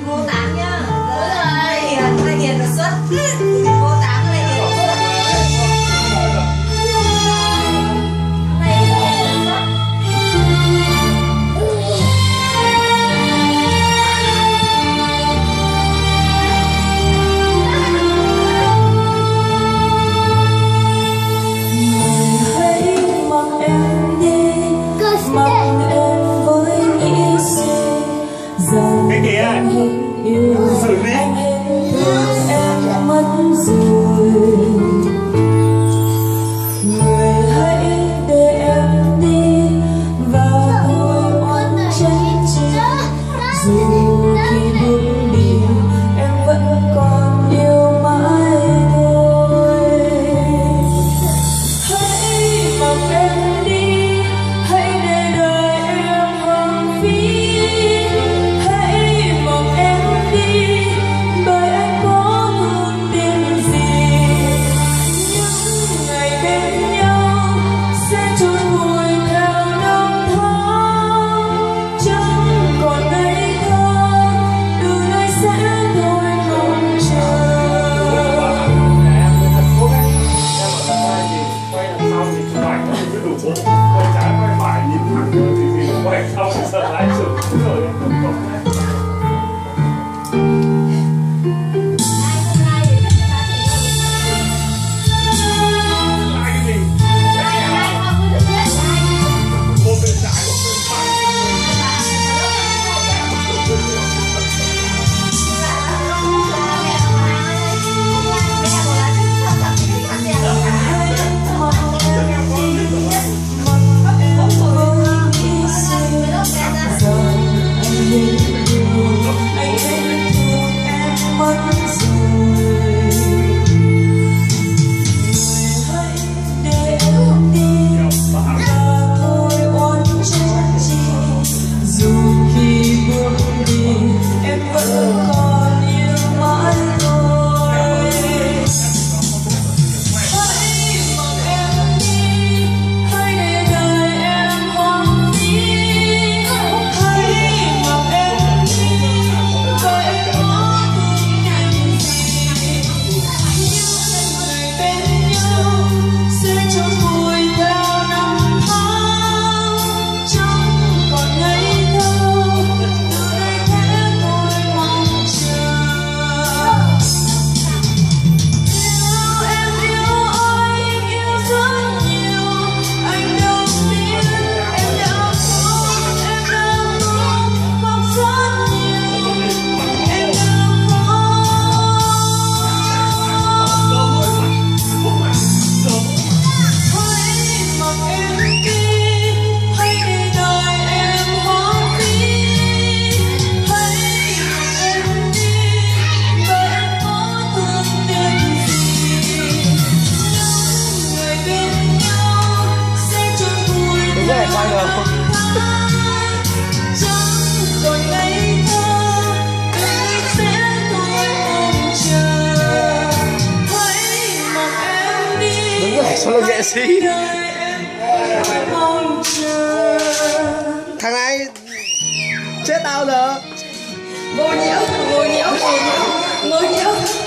Vô táng nhá. Rồi, Hiền là xuất. Vô táng này Hiền là xuất. Cái kìa xử lý em mất rồi, người hãy để em đi và thôi oan trách chi, dù khi bước đi em vẫn còn yêu mãi thôi. Hãy mặc em đi, hãy để đời em hoang phí. Sợ lái sửa rồi sao là nghệ sĩ. Thằng này chết tao rồi. Ngồi nhiễu, ngồi nhiễu, ngồi nhiễu, ngồi nhiễu.